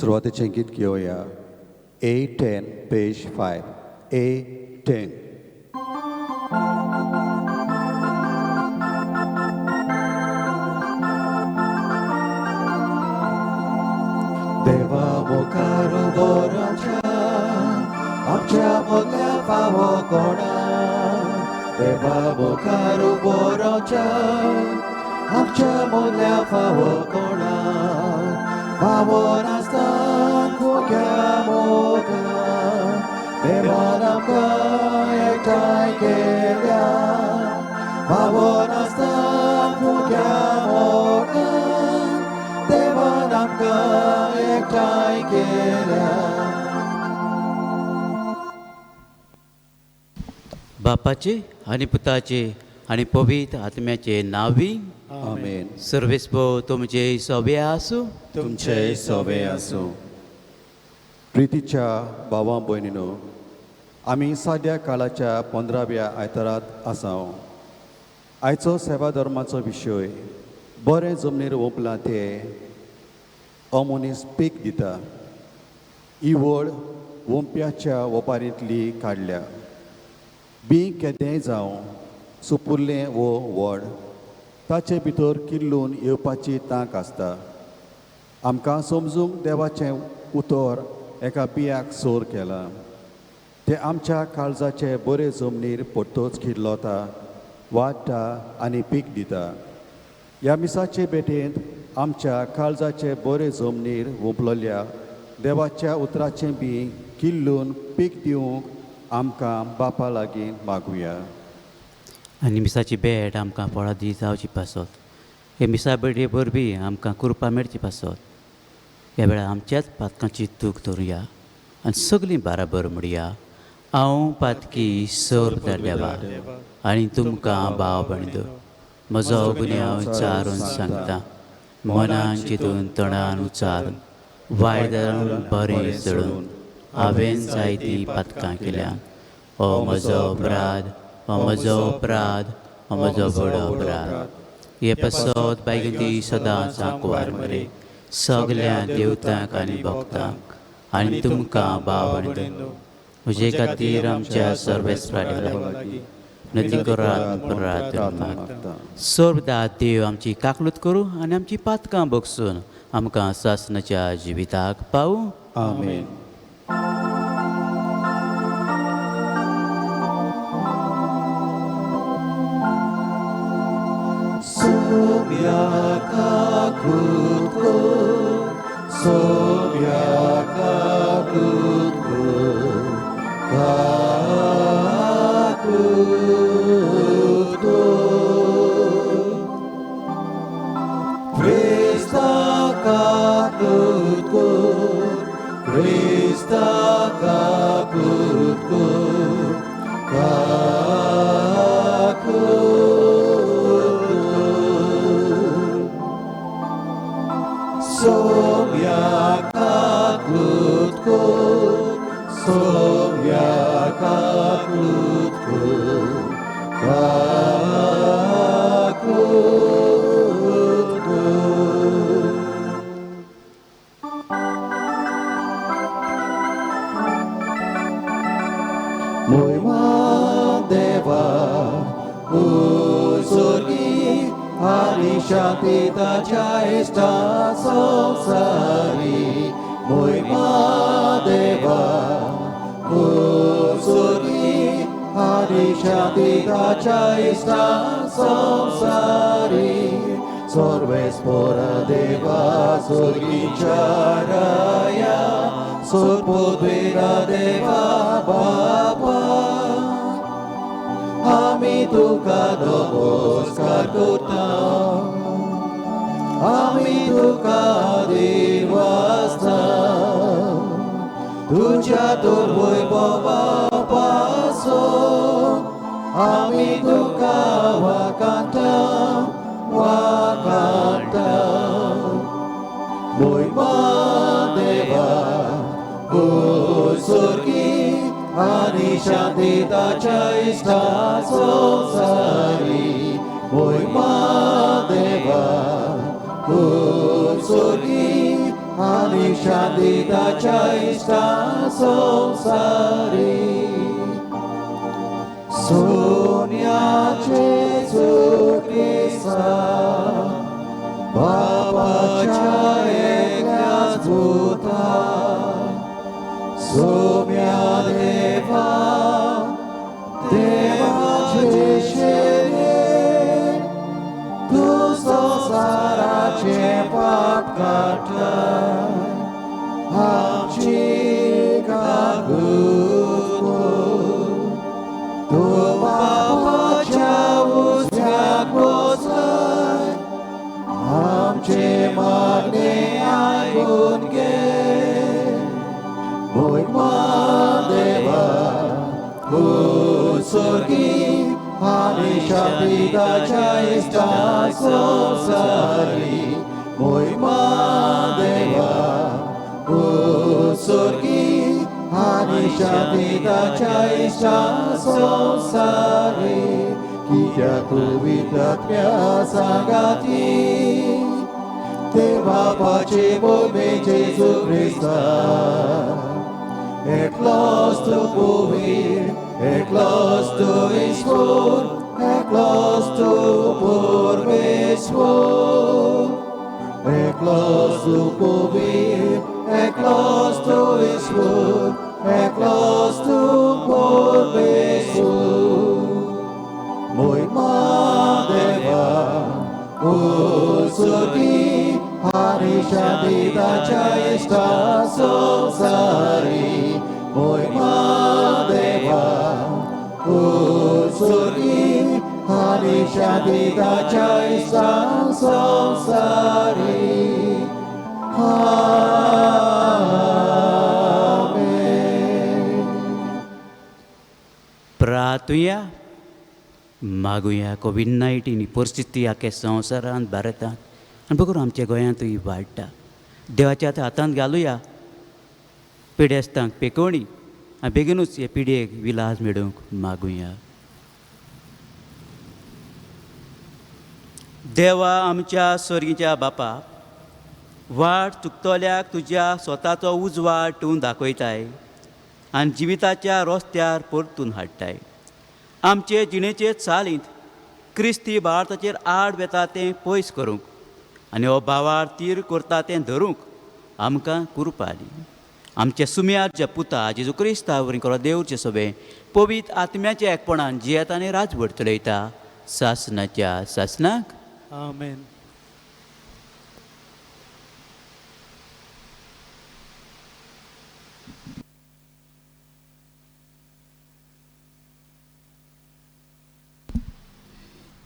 सुरवातीचें गीत घेवया A10 page 5 A10 देवा मुखार बरोच्या आमच्या मोल्या फावो कोणा देवा मुखार बरोच्या आमच्या मोल्या फावो कोणा फावो नासता खुक्या मोगा देवान आमकां एकठांय केल्या फावो नासता खुक्या मोगा देवान आमकां एकठांय केल्या. बापाचे आनी पुताचे आनी पवित्र आत्म्याचे नावी आमेन. सर्वेस्पो तुमचे सोबे आसूं. तुमचे सोबे आसूं. प्रितीच्या भावां भयणीनो, आमी साद्या काळाच्या 15व्या आयतारांत आसां. आयचो सेवा धर्माचो विशय बरें जमनीर ओंपलां ते अमोनीस पीक दिता. ही वड ओंप्याच्या ओपारींतली काडल्या. बी केदेंय जावं सुपुर्लें वो व्हड ताचे भितर किल्लून येवपाची तांक आसता. आमकां समजूंक देवाचें उतर एका बियाक सोर केलां. तें आमच्या काळजाचे बरे जमनीर परतोच किल्लोता, वाडटा आनी पीक दिता. ह्या मिसाचे भेटेंत आमच्या काळजाचे बरे जमनीर ओंपलोल्या देवाच्या उतराचें बी किल्लून पीक दिवंक आमकां बापा लागीं मागुया. आनी मिसाची भेट आमकां फळां दी जावची पासत. हे मिसा भेटे वरवीं आमकां कृपा मेळची पासत. ह्या वेळार आमच्याच पातकांची तूक धरुया आनी सगळीं बाराबर म्हणया. हांव पातकी सोर देवा आनी तुमकां भाव भणदो. म्हजो गुन्यांव उच्चारून सांगता, मनान चिंतून तोंडान उच्चारून वायदारून बरें चडून हांवें जायतीं पातकां केल्या. हो म्हजो अपराध, हो म्हजो अपराध, हो म्हजो व्हड अपराध. हे पासत बायगंती सदांच आंकवार मरे सगल्या देवतांक आनी भक्तांक आनी तुमकां भाव भणदो. म्हजे खातीर आमच्या सर्वेस्पराक लागीं नदी करात प्रार्थना. सर्वदा देव आमची काकलूत करूं आनी आमची पातकां बगसून आमकां सासणाच्या जिविताक पावूं. आमेन. Sobiaka kutku, sobiaka kutku, kakutku. Krista kakutku, Krista kakutku, kakutku. Sobiaka kutku, sobiaka kutku, kakutku. Moima deva usurgi आणि शांती ताच्या इष्टा संसारी. मोहिमा देवा सुरी आणि शांती ताच्या इष्टा संसारी. सर्वेस्पर देवा सुर्गीच्या राया सोरपोद्वेरा देवा बापा आमी तुका नमस्कार करता. आमी तुका देवास्ता तुझ्या तोर वैभवा पासून आमी तुका वाकांता वाकांता. मोहिमा देवा सुर्गी आणि शांती ताच्या इष्टा संसारी. मोहिमा देवा सुर्गी आनी शांती ताच्या इष्टा संसारी सोन्याचे चुकीसा बापाच्या एकल्याच भूता सोम्या देवा देवाचे शेरे तू संसाराचे पाप काढलाय आमची कागूद तू बापाच्या उजव्याक बसलाय आमचे मागणे ऐकून घे महिमा देवा उत्सर्गी आणि शांती ताच्या इष्टा संसारी महिमा देवा उत्सर्गी आणि शांती ताच्या इष्टा संसारी कित्याक पवित्रात्म्या सांगाती ते बापाचे बोलमे जेजू ख्रिस्ता एकलोच तू पवित्र एकलोच तू ईश्वर एकलोच तू परमेश्वर एकलोच तू पवित्र एकलोच तू ईश्वर एकलोच तू परमेश्वर महिमा देवा उत्सर्गी आणि शांती ताच्या इष्टा संसारी महिमा देवा उत्सर्गी आणि शांती ताच्या इष्टा संसारी आमेन. प्रार्थुया मागुया कोविड-19 ही परिस्थिती आख्या संवसारांत भारतांत आनी बरोबर आमच्या गोंयांतूय वाडटा देवाच्या हातांत घालुया पिडेस्तांक पेकोवणी आनी बेगीनूच हे पिडयेक विलास मेळूंक मागुया. देवा आमच्या स्वर्गीच्या बापा वाट चुकतोल्याक तुज्या स्वताचो उजवाड तूं दाखयताय आनी जिविताच्या रस्त्यार परतून हाडटाय. आमचे जिणेचे चालींत क्रिस्ती भारताचेर आड वेता तें पयस करूंक आनी हो भावार तीर करता तें धरूंक आमकां कृपा दी. आमच्या सुम्याच्या पुता जेजू क्रिस्ता वरी करो देवचे सभे पवित्र आत्म्याच्या एकपणान जियेत आनी राजवट चलयता सासनाच्या सासनाक. आमेन.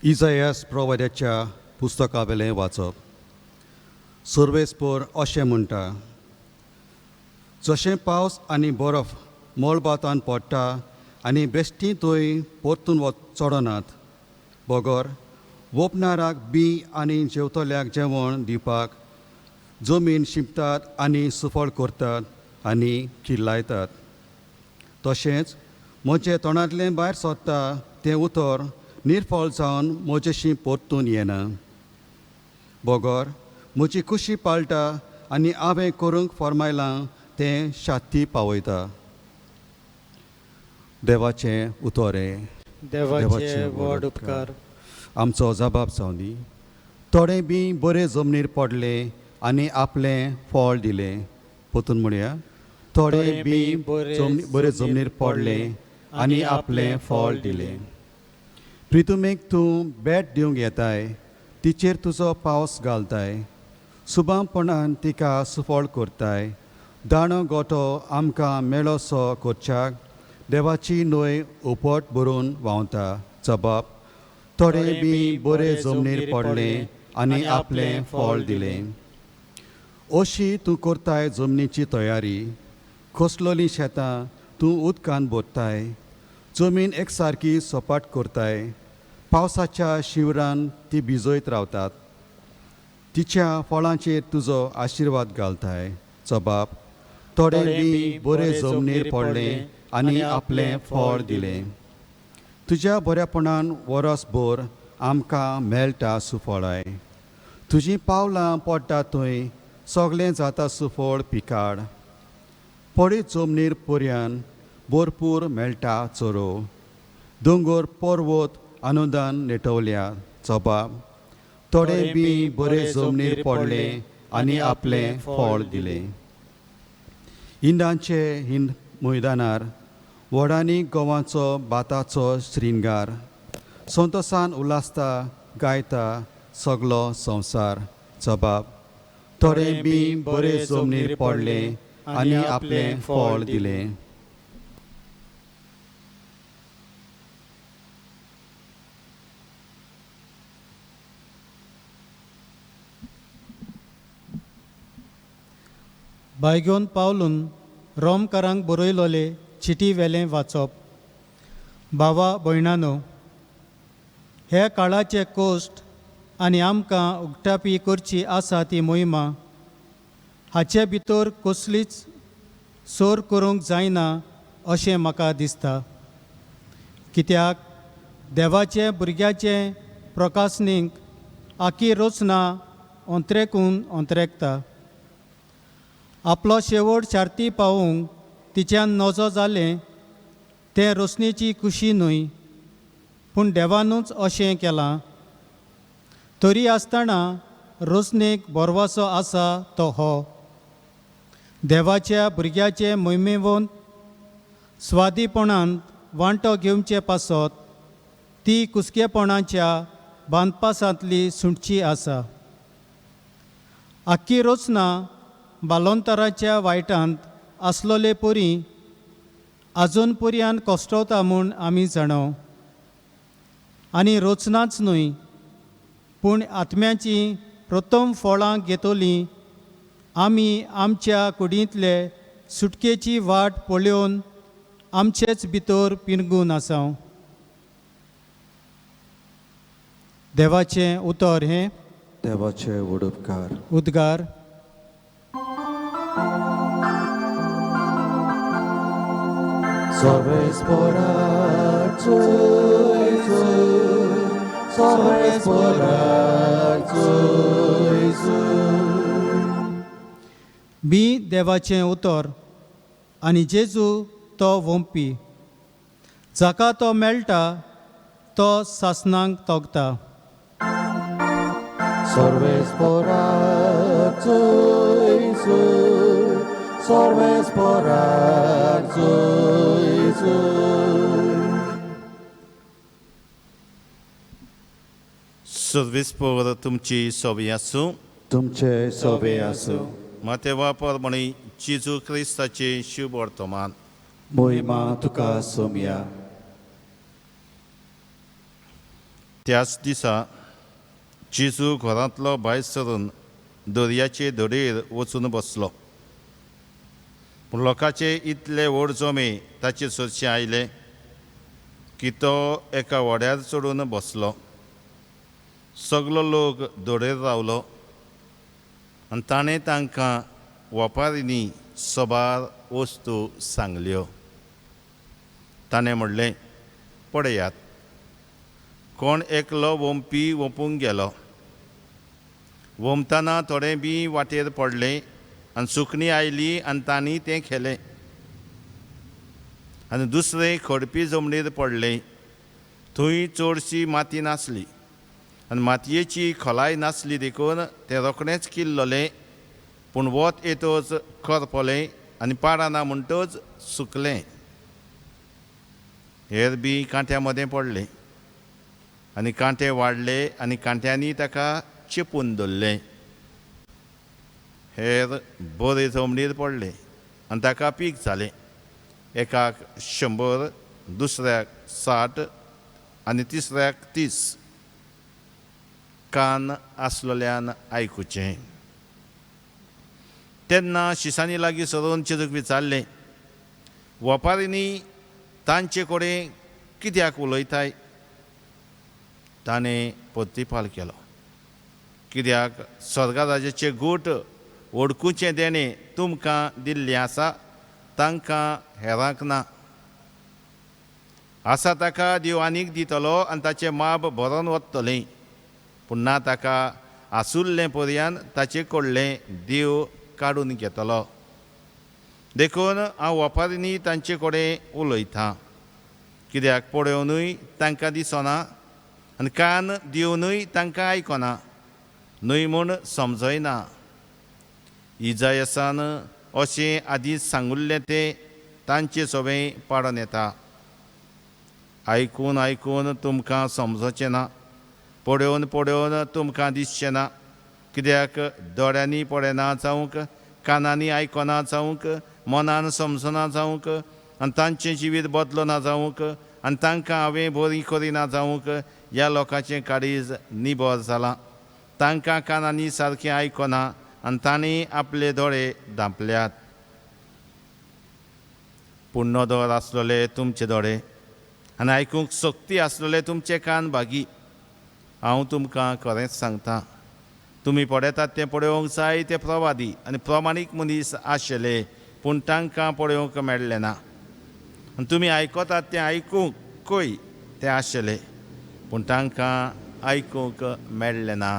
इजायास प्रवाद्याच्या पुस्तका वेलें वाचप. सर्वेस्पोर अशें म्हणटा जशें पावस आनी बरफ मळबातान पडटा आनी बेश्टी थंय परतून चडनात बगर वोपणाराक बी आनी जेवतल्याक जेवण दिवपाक जमीन शिंपतात आनी सुफळ करतात आनी किल्लायतात तशेंच म्हजें तोंडांतलें भायर सरता तें उतर निर्फळ जावन म्हजेशी परतून येना. बगर म्हजी खुशी पाळटा आनी हांवें करूंक फरमायलां तें शांती पावयता. देवाचें उतोरे देवाचे व्हड उपकार. आमचो जबाब जावनी थोडे बी बरे जमनीर पडले आनी आपलें फळ दिलें. परतून म्हणया थोडे बी बरे जमनीर पडले आनी आपलें फळ दिलें. प्रितुमेक तूं बेट दिवंक येताय तिचेर तुजो पावस घालताय सुबांपणान तिका सुफळ करताय. दाणो गोठो आमकां मेळोसो करच्याक देवाची न्हंय उपट भरून व्हांवता. जबाब थोडे बी बरे जमनीर पडले आनी आपलें फळ दिलें. अशी तूं करताय जमनीची तयारी खोसलोलीं शेतां तूं उदकान भरताय. जमीन एकसारकी सपाट करताय. पावसाच्या शिवरान ती भिजयत रावतात. तिच्या फळांचेर तुजो आशिर्वाद घालताय. जबाब थोडे बी बरे जमनीर पडले आनी आपलें फळ दिलें. तुज्या बऱ्यापणान वरसभर आमकां मेळटा सुफळाय. तुजीं पावलां पडटा थंय सगळें जाता सुफळ पिकाड पडीत जमनीर पर्यान भरपूर मेळटा चोरो दोंगर पर्वत आनंदान नेटवल्या जबाब थोडे बी बरे जमनीर पडले आनी आपलें फळ दिलें हिंदांचे हिंद मैदानार व्हडांनी गोवांचो बाताचो श्रिंगार संतोसान उल्हासता गायता सगलो संवसार जबाब थोडे बी बरे जमनीर पडले आनी आपलें फळ दिलें बायगेवन पावलून रोमकारांक बरयलोले चिटी वेलें वाचप भावा भयणानो हे काळाचे कोश्ट आनी आमकां उक्तापी करची आसा ती मोहिमा हाचे भितर कसलीच सोर करूंक जायना अशें म्हाका दिसता कित्याक देवाचे भुरग्याचे प्रकाशनीक आखी रचना अंतरेकून अंतरेकता आपलो शेवट शार्ती पावोवंक तिच्यान नजो जालें तें रोसणेची खुशी न्हय पूण देवानूच अशें केलां तरी आसतना रोसणेक बोरवासो आसा तो हो देवाच्या भुरग्याचे मोहिमेवंत स्वादीपणांत वांटो घेवचे पासत ती कुसकेपणाच्या बांदपासांतली सुटची आसा आख्खी रचना बालोंतराच्या वायटांत आसलोले परी आजून पर्यान कोश्टवता म्हूण आमी जाणव आनी रचनाच न्हय पूण आत्म्याची प्रथम फळां घेतली आमी आमच्या कुडींतले सुटकेची वाट पळोवन आमचेच भितर पिनगून आसाव देवाचें उतर हें देवाचे उडोवकार उद्गार Sorvesporar बी देवाचें उतर आनी जेजू तो वंपी जाका तो मेळटा तो सासनांक तोगता सर्वेस्पोर तुमची सोबी आसूं तुमचे सोबे आसूं मातेवा परमणी जेजू क्रिस्ताचे शुभ वर्तमान मोहिमा तुका सोमया त्याच दिसा जेजू घरांतलो भायर सरून दर्याचे धडेर वचून बसलो पूण लोकांचे इतले व्हड जोमे ताचे चर्चे आयले की तो एका व्हड्यार चडून बसलो सगलो लोक धडेर रावलो आनी ताणें तांकां वेपारींनी सोबार वस्तू सांगल्यो ताणें म्हणलें पळयात कोण एकलो वंपी वपूंक गेलो वमतना थोडें बी वाटेर पडलें आनी सुकणीं आयलीं आनी तांणी तें खेलें आनी दुसरें खडपी जमनीर पडलें थंय चडशी माती नासली आनी मातयेची खोलाय नासली देखून तें रोखडेंच किल्लोलें पूण वत येतोच करपलें आनी पाडाना म्हणटच सुकलें हेर बी कांट्या मदें पडलें आनी कांटे वाडले आनी कांट्यांनी ताका चिपून दवरलें हेर बरे जमनीर पडले आनी ताका पीक जालें एकाक 100 दुसऱ्याक 60 आनी तिसऱ्याक 30 कान आसलोल्यान आयकुचें तेन्ना शिसांनी लागीं सरून जेजूक विचारलें वेपारींनी तांचे कडेन कित्याक उलयताय ताणें प्रतिपाल केलो कित्याक स्वर्ग राजाचें गूट ओडकुचें देणें तुमकां दिल्लें आसा तांकां हेरांक ना आसा ताका देव आनीक दितलो आनी ताचें माप भरोन वतलें पूण ना ताका आसुल्ले पर्यंत ताचे कडलें देव काडून घेतलो. देखून हांव ओपारींनी तांचे कडेन उलयतां, कित्याक पळोवनूय तांकां दिसना आनी कान दिवनूय तांकां आयकना, न्हय म्हूण समजयना. इजायासान अशें आदींच सांगुल्लें तें तांचे सवें पाडून येता. आयकून आयकून तुमकां समजचें ना, पळोवन पळोवन तुमकां दिसचें ना. कित्याक दोळ्यांनी पळयना जावंक, कानांनी आयकना जावंक, मनान समजना जावंक, आनी तांचें जिवीत बदलना जावंक, आनी तांकां हांवें बरीं करिना जावंक ह्या लोकांचें काळीज निबोर जालां. तांकां कानांनी सारकें आयकना आनी तांणी आपले दोळे धांपल्यात. पूण नदर आसलेले तुमचे दोळे आनी आयकूंक सक्ती आसलेले तुमचे कान भागी. हांव तुमकां खरेंच सांगतां, तुमी पळयतात तें पळोवंक जाय ते प्रवादी आनी प्रमाणीक मनीस आशिल्ले, पूण तांकां पळोवंक मेळ्ळें ना. आनी तुमी आयकतात तें आयकूंकय ते आशिल्ले, पूण तांकां आयकूंक मेळ्ळें ना.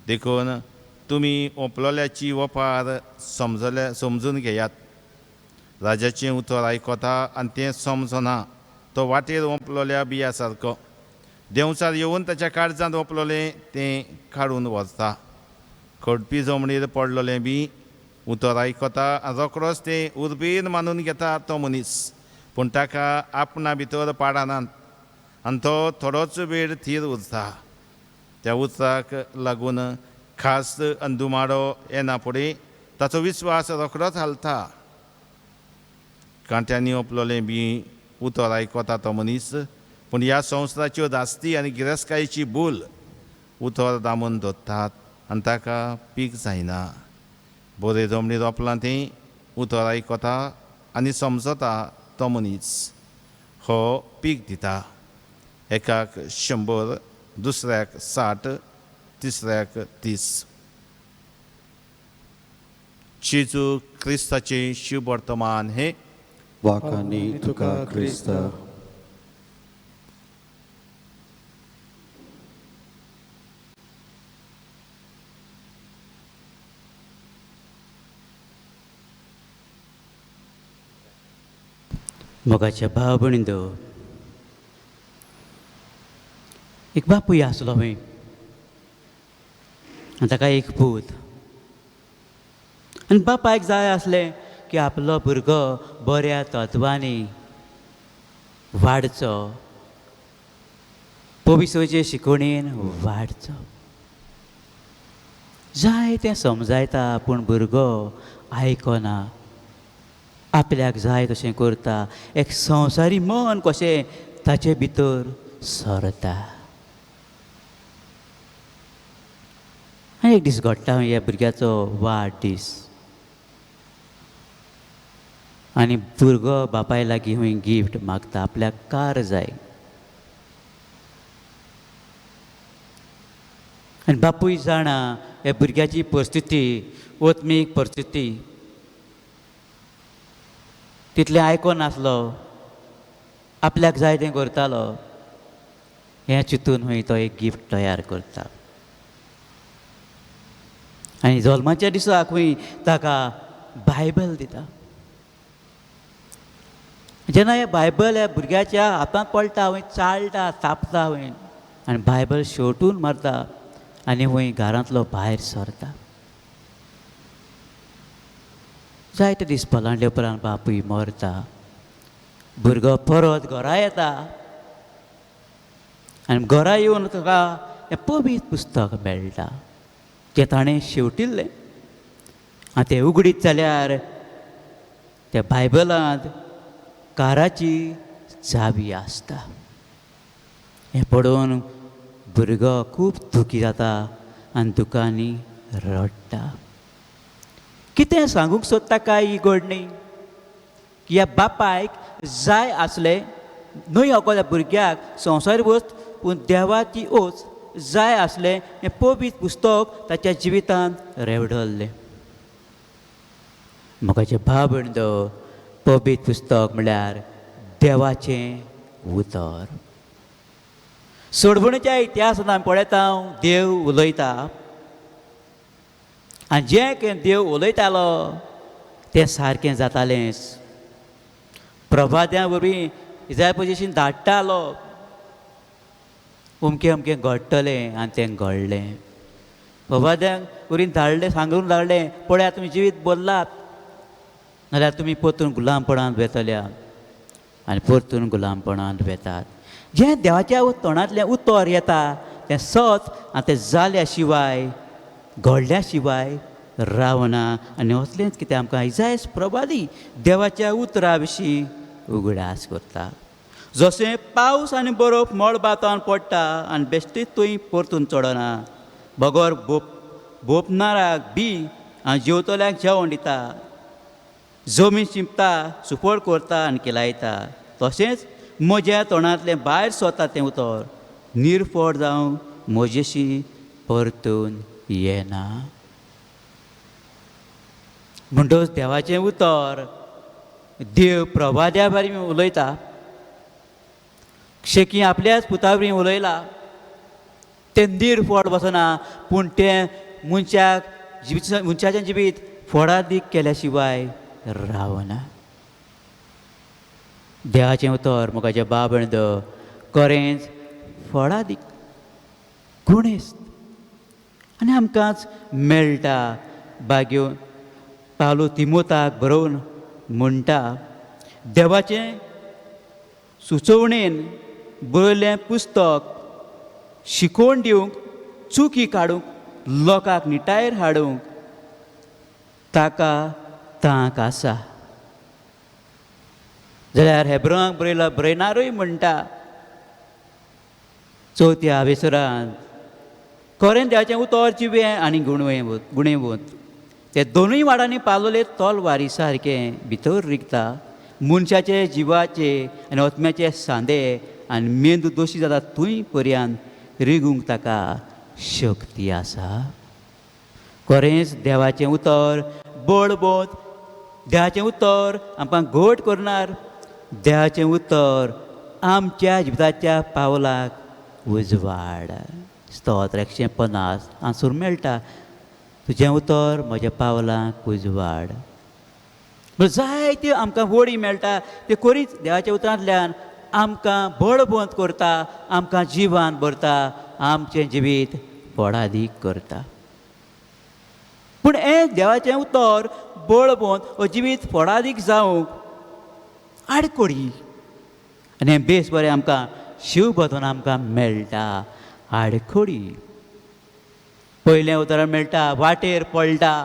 देखून तुमी ओंपलोल्याची ओपार समजून घेयात. राजाचें उतर आयकता आनी तें समजना तो वाटेर ओंपलोल्या बिया सारको. देंवचार येवन ताच्या काळजांत ओंपलोलें तें काडून व्हरता. खडपी जमनीर पडलोलें बी उतर आयकता आनी रोखडोच तें उर्बेन मानून घेता तो मनीस, पूण ताका आपणा भितर पाडनात आनी तो थोडोच वेळ थीर उरता. त्या उतराक लागून खास आनी दुमाडो येना फुडें ताचो विस्वास रोखडोच हालता. कांट्यांनी ओंपलोलें बी उतर आयकता तो मनीस, पूण ह्या संवसाराच्यो दास्ती आनी गिरेस्तकायेची भूल उतर दामून दवरतात आनी ताका पीक जायना. बरे जमनीर ओंपलां तें उतर आयकता आनी समजता तो मनीस, हो पीक दिता. एकाक 100, दुसऱ्याक 60, तिसऱ्याक 30. जेजू क्रिस्ताचें शुभ वर्तमान हे वाकांनी तुका क्रिस्त. मोगाच्या भाव भयणींनो, एक बापूय आसलो खंय आनी ताका एक पूत. आनी बापायक जाय आसलें की आपलो भुरगो बऱ्या तत्वांनी वाडचो, पवित्रचे शिकवणेन वाडचो. जाय तें समजायता पूण भुरगो आयकना, आपल्याक जाय तशें करता. एक संवसारी मन कशें ताचे भितर सरता. आनी एक दीस घडटा ह्या भुरग्याचो वाडदीस आनी भुरगो बापाय लागीं हूंय गिफ्ट मागता, आपल्याक कार जाय. आनी बापूय जाणा ह्या भुरग्याची परिस्थिती, ओत्मीक परिस्थिती तितलें आयकोनासलो, आपल्याक जाय तें करतालो. हें चिंतून हूंय तो एक गिफ्ट तयार करता. आनी जल्माच्या दिसाक हूंय ताका बायबल दिता. जेन्ना हें बायबल ह्या भुरग्याच्या हातांत पडटा, हूंय चाळटा, तापता हूंय आनी बायबल शेवटून मारता आनी हूंय घरांतलो भायर सरता. जायते दीस पलांडले उपरांत बापूय मरता. भुरगो परत घरा येता आनी घरा येवन ताका हें पवित्र पुस्तक मेळटा जें ताणें शेवटिल्लें. आनी तें उगडीत जाल्यार त्या बायबलांत काराची चावी आसता. हें पळोवन भुरगो खूब दुखी जाता आनी दुखांनी रडटा. कितें सांगूंक सोदता काय ही घडणी, की ह्या बापायक जाय आसलें न्हय अको त्या भुरग्याक संवसारी वस्त, पूण देवाची ओच जाय आसलें हें पवित्र पुस्तक ताच्या जिवितांत रेवडल्लें. मोगाचें भाव भयणींनो, पवित्र पुस्तक म्हळ्यार देवाचें उतर. सोडवणीच्या इतिहासांत आमी पळयता देव उलयता आनी जें देव उलयतालो तें सारकें जातालेंच. प्रभाद्या वरवीं इजाय पयशेन धाडटालो अमकें अमकें घडटलें आनी तें घडलें. प्रभाद्यांक वरवीं धाडलें सांगून धाडलें पळया तुमी जिवीत बदलात नाल्यार तुमी परतून गुलामपणांत वेतल्या आनी परतून गुलामपणांत वेतात. जें देवाच्या तोंडांतलें उतर येता तें सच आनी तें जाल्या शिवाय घडल्या शिवाय रावना. आनी असलेंच कितें आमकां इजायस प्रभादी देवाच्या उतरा विशीं उगडास करता. जशें पावस आनी बरोप मळबातान पडटा आनी बेश्टीत थंय परतून चडना, बगोर बोपणाराक बी आनी जेवतल्यांक जेवण दिता, जमीन शिंपता सुपळ करता आनी किलायता, तशेंच म्हज्या तोंडांतलें भायर सरता तें उतर निर्फळ जावं म्हजेशी परतून येना. म्हणटच देवाचें उतर देव प्रभाद्या बारी उलयता. शेकी आपल्याच पुता वरवीं उलयला तें निर्फळ वचना, पूण तें मनशाचें जिवीत फळादीक केल्या शिवाय रावना. देवाचें उतर मोगाचें बाबणद खरेंच फळादीक गुणेस्त आनी आमकांच मेळटा. बाग्यो पावलो तिमोथाक बरोवन म्हणटा, देवाचें सुचोवणेन बरयल्लें पुस्तक शिकोवन दिवंक, चुकी काडूंक, लोकांक निटायेर हाडूंक ताका तांक आसा. जाल्यार हेब्रोंक बरयणारूय म्हणटा चवथ्या वेसरांत, खरें देवाचें उतर जिवें आनी गुणेवंत ते दोनूय वाडांनी पालोले तलवारी सारकें भितर रिगता. मनशाचे जिवाचे आनी आत्म्याचे सांदे आनी मेंदू दोशी जाता थंय पर्यंत रिगूंक ताका शक्ती आसा. खरेंच देवाचें उतर बळबोत, देवाचें उतर आमकां घट करनार, देवाचें उतर आमच्या जिविताच्या पावलाक उजवाड. स्तोत्र 150 आंसूर मेळटा, तुजें उतर म्हज्या पावलांक उजवाड. जायत्यो आमकां वडी मेळटा त्यो खरीच देवाच्या उतरांतल्यान आमकां बळबंत करता, आमकां जिवान भरता, आमचें जिवीत फळादीक करता. पूण हें देवाचें उतर बळबंत हो जिवीत फळादीक जावंक आडकोडी आनी हें बेस बरें आमकां शिवबोधन आमकां मेळटा. आडखोडी पयलें उतरां मेळटा वाटेर पडटा,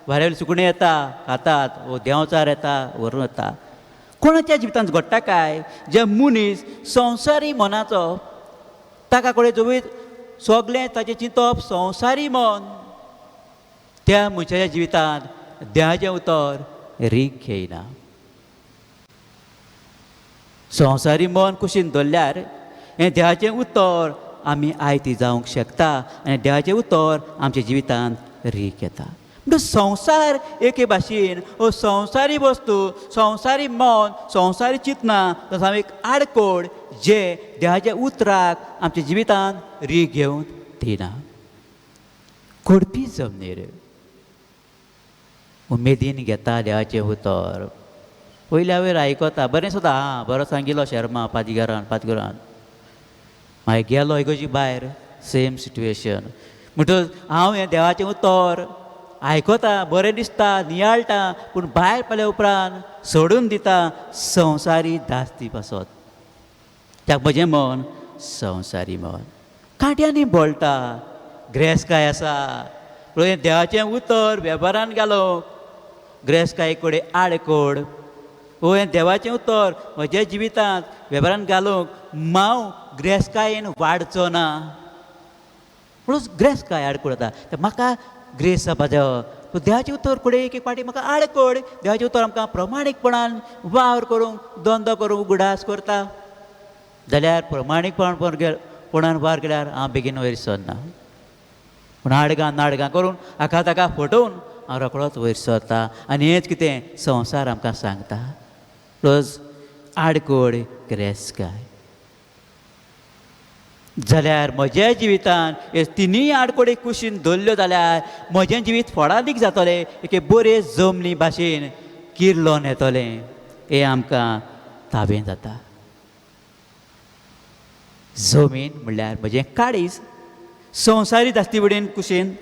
वाऱ्यार सुकणीं येता खातात, वो देंवचार येता व्हरून वता. कोणाच्या जिवितांत घडटा काय, जे मनीस संवसारी मनाचो ताका कडेन जिवीत सगळें ताचें चिंतप संवसारी मन, त्या मनशाच्या जिवितांत देवाचें उतर रीग घेयना. संवसारी मन कुशीन धरल्यार हें देवाचें उतर आमी आयती जावंक शकता आनी देवाचें उतर आमच्या जिवितांत रीग येता. म्हणटच संवसार एके भाशेन हो संवसारी वस्तू, संवसारी मन, संवसारी चिंतनां तसा एक आडकोड जे देवाच्या उतराक आमच्या जिवितांत रीग घेवन दिना. घडपी जमनीर उमेदीन घेता देवाचें उतर. पयल्या वेळ आयकता बरें सुद्दां, हां बरो सांगिल्लो शर्मा पातगिरान मागीर गेलो इगोजी भायर सेम सिट्युएशन. म्हणटच हांव हें देवाचें उतर आयकता, बरें दिसता, नियाळटा, पूण भायर पडल्या उपरांत सोडून दिता संवसारी दास्ती पासत. त्याक म्हजें मन संवसारी मन कांट्यांनी बोळटा, ग्रेसकाय आसा. पळय देवाचें उतर वेव्हारान घालूंक ग्रेसकाये कडेन आडकोड. हें देवाचें उतर म्हज्या जिवितांत वेव्हारान घालूंक हांव ग्रेसकायेन वाडचो ना. म्हणून ग्रेसकाय आडकोड जाता. म्हाका ग्रेस जावपा जाय. देवाचें उतर कडेन एक पाटी म्हाका आडकोड. देवाचें उतर आमकां प्रमाणीकपणान वावर करूंक, धंदो करूंक उगडास करता. जाल्यार प्रमाणीकपणान वावर केल्यार हांव बेगीन वयर सरना. पूण नाडगां करून हाका ताका फटोवन हांव रोखडोच वयर सरता. आनी हेंच कितें संवसार आमकां सांगता. प्लस आडकोड ग्रेसकाय. जाल्यार म्हज्या जिवितान हे तिनूय आडकोडी कुशीन दवरल्यो जाल्यार म्हजें जिवीत फळादीक जातलें एके बरे जमनी भाशेन किर्लोन येतलें हें आमकां ताबें जाता. जमीन म्हणल्यार म्हजें काळीज संवसारीक आसती कडेन कुशीन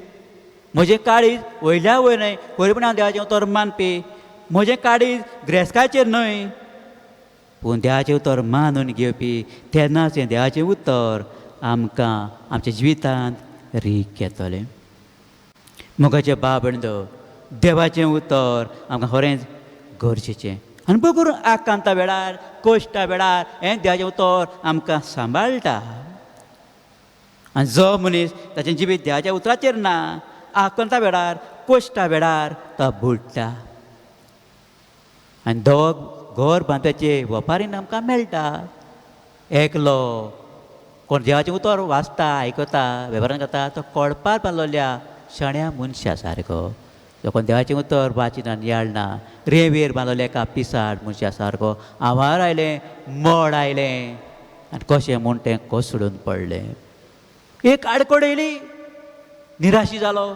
म्हजें काळीज वयल्या वयर न्हय खरें हांव देवाचें उतर मानपी म्हजें काळीज ग्रेस्काचेर न्हय पूण देवाचें उतर मानून घेवपी तेन्नाच हें देवाचें उतर आमकां आमच्या जिवितांत रीक येतलें. मोगाचे भाव भयणींनो, देवाचें उतर आमकां खरेंच गरजेचें आनी बघ करून आकांता वेळार कश्टा वेळार हें देवाचें उतर आमकां सांबाळटा. आनी जो मनीस ताचें जिवीत देवाच्या उतराचेर ना आकांता वेळार कश्टा वेळार तो बुडटा. आनी दोग घर बांदपाचे वपारीन आमकां मेळटा. एकलो कोण देवाचें उतर वाचता आयकता वेव्हारान करता तो कोळपार बांदलोल्या शाण्या मनशा सारको. जो कोण देवाचें उतर वाचिना नियाळना रेंवेर बांदलोल्या एका पिसाड मनशा सारको आवार आयलें मोड आयलें आनी कशें म्हूण तें कोसळून पडलें. एक आडकोड येयली निराशी जालो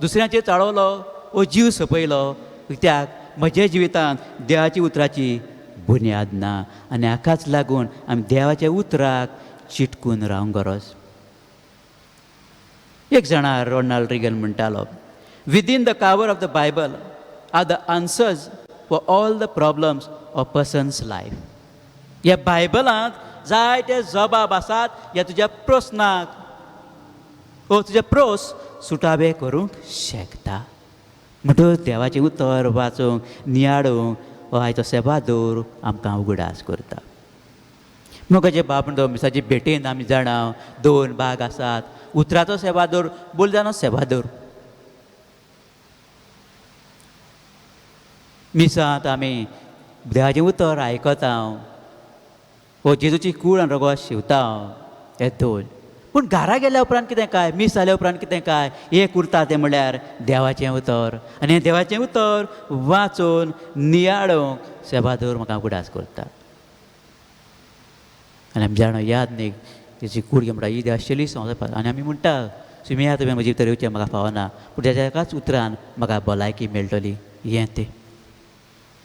दुसऱ्यांचेर चाळवलो वो जीव सोंपयलो कित्याक म्हज्या जिवितांत देवाच्या उतराची बुन्याद ना आनी हाकाच लागून आमी देवाच्या उतराक चिटकून रावंक गरज. एक जाणा रोनाल्ड रिगन म्हणटालो, within the cover of the Bible are the answers for all the problems of person's life. ह्या बायबलांत जायते जबाब आसात ह्या तुज्या प्रस्नाक वो तुजे प्रोस सुटावे करूंक शकता. म्हणटूच देवाचें उतर वाचूंक नियाळूंक हो आयचो सेबादोर आमकां उगडास करता. मोगाचे बाबडो मिसाची भेटेंत आमी जाणा 2 भाग आसात. उतराचो सेबादोर बुलजानो सेबादोर. मिसांत आमी देवाचें उतर आयकता हो जेजूची कूड आनी रगत शिवता हे 2. पूण घरा गेल्या उपरांत कितें काय मीस जाल्या उपरांत कितें काय एक उरता तें म्हणल्यार देवाचें उतर आनी हें देवाचें उतर वाचून नियाळूंक सेबादोर म्हाका उगडास करता. आनी आमी जाणा याद न्ही तेची कूड म्हणटा ईद आशिल्ली आनी आमी म्हणटा तुमी तुवें म्हजे भितर येवचें म्हाका फावना पूण तेच्या एकाच उतरान म्हाका भलायकी मेळटली. हें तें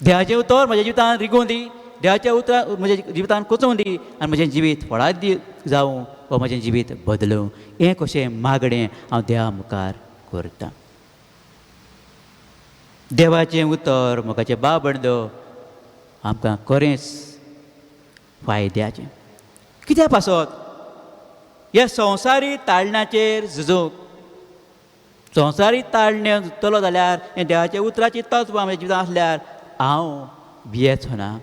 देवाचें उतर म्हज्या जिवितांत रिगून दी देवाच्या उतरां म्हज्या जिवितांत कोचोवन दी आनी म्हजें जिवीत फळाद जावं वा म्हजें जिवीत बदलूं हें कशें मागणें हांव देवा मुखार करतां. देवाचें उतर मोगाचे भाव भयणींनो आमकां खरेंच फायद्याचें. कित्या पासत ह्या संवसारी ताळण्याचेर झुजूंक संवसारी ताळण्यो झुजतलो जाल्यार हें देवाच्या उतराची तत्व म्हज्या जिवितांत आसल्यार हांव भियेचो ना.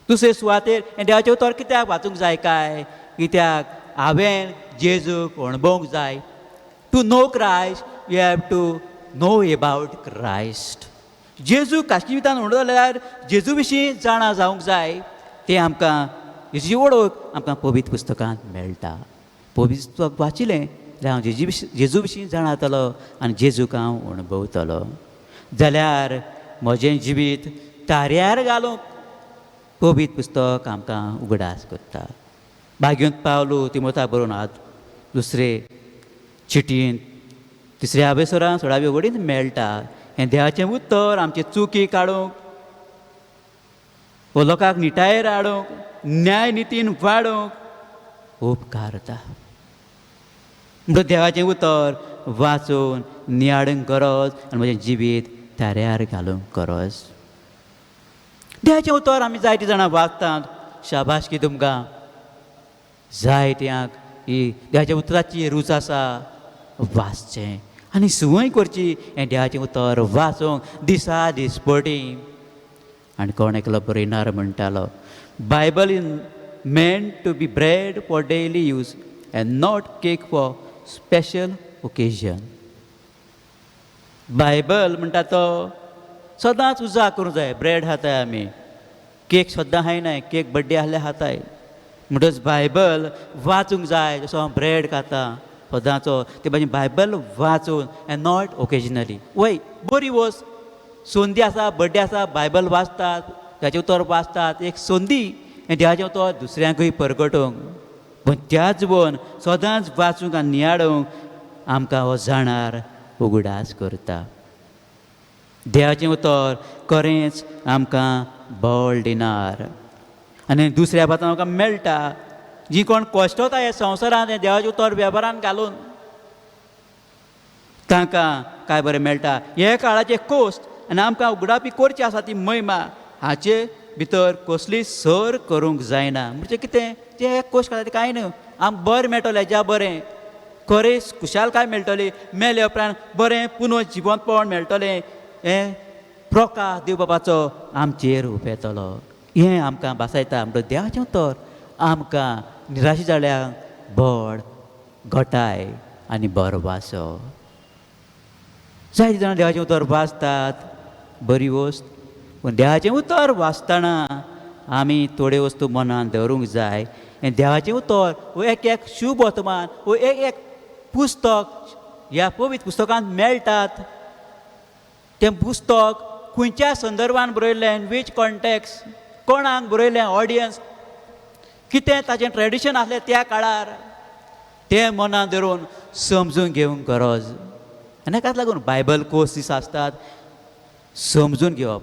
दुसरे सुवातेर हें देवाचें उतर कित्याक वाचूंक जाय काय कित्याक हांवें जेजूक अणभवूंक जाय. To know Christ you have to know about Christ. जेजू खाशेल्या जिवितांत म्हणूं जाल्यार जेजू विशीं जाणा जावंक जाय. तें आमकां हेची वळख आमकां पवित्र पुस्तकांत मेळटा. पवित्र पुस्तक वाचिलें जाल्यार हांव जेजू विशीं जाणातलो आनी जेजूक हांव अणभवतलो. जाल्यार म्हजें जिवीत ताऱ्यार घालूंक पवित्र पुस्तक आमकां उगडास करता. भाग्यूंत पावलो तिमोथाक बरोवन आत दुसरे चिटयेंत 3 अभेसरां 16वी वडींत मेळटा. हें देवाचें उतर आमचे चुकी काडूंक वो लोकांक निटायेर हाडूंक न्याय नितीन वाडोवंक उपकार जाता. म्हणटूच देवाचें उतर वाचून नियाळूंक गरज आनी म्हजें जिवीत ताऱ्यार घालूंक गरज. देवाचें उतर आमी जायतीं जाणां वाचतात. शाबासकी तुमकां. जायत्यांक ही देवाच्या उतराची रूच आसा वाचचें आनी सुवय करची हें देवाचें उतर वाचूंक दिसा दिसपटी. आनी कोण एकलो बरयणार म्हणटालो Bible is meant to be bread for daily use and not cake for special occasion. Bible म्हणटा तो सदांच उजा करूंक जाय. ब्रेड खाताय आमी केक सद्दां खायनाय केक बड्डे आहले खाताय. म्हणटच बायबल वाचूंक जाय. जसो हांव ब्रेड खाता सदांचो ते भाशेन बायबल वाचून एंड नॉट ओकेजनली. वय बरी वस्त संदी आसा बड्डे आसा बायबल वाचतात देवाचें उतर वाचतात एक संदी हें देवाचें उतर दुसऱ्यांकूय परगटोवंक पण त्याच वन सदांच वाचूंक आनी नियाळूंक आमकां हो जाणार उगडास करता. देवाचें उतर खरेंच आमकां बळ दिनार आनी दुसऱ्या बातान आमकां मेळटा. जी कोण कश्टता हे संवसारांत हें देवाचें उतर वेव्हारांत घालून तांकां काय बरें मेळटा. हे काळाचे कोश्ट आनी आमकां उगडापी करची आसा ती महिमा हाचे भितर कसली सर करूंक जायना. म्हणजे कितें जे कोश्ट काळा कांय न्हय. आमकां बरें मेळटलें हेज्या बरें खरें खुशालकाय मेळटली. मेले उपरांत बरें पुनः जिवंतपण मेळटलें. हें प्रोकार देव बाबाचो आमचेर उबो येतलो. हें आमकां भासायता. म्हणटच देवाचें उतर आमकां निराशी जाल्यांक बळ घटाय आनी बरो वासो. जायतीं जाणां देवाचें उतर वाचतात बरी वस्त. पूण देवाचें उतर वाचतना आमी थोड्यो वस्तू मनान दवरूंक जाय. हें देवाचें उतर वो एक एक शुभ वर्तमान वो एक एक पुस्तक ह्या पवित्र पुस्तकांत मेळटात. तें पुस्तक खंयच्या संदर्भान बरयल्लें, वीच कॉन्टेक्स्ट, कोणाक बरयलें, ऑडियन्स कितें ताचें ट्रेडिशन आसलें त्या काळार तें मनान धरून समजून घेवंक गरज. आनी हाकाच लागून बायबल कोर्स दीस आसतात समजून घेवप.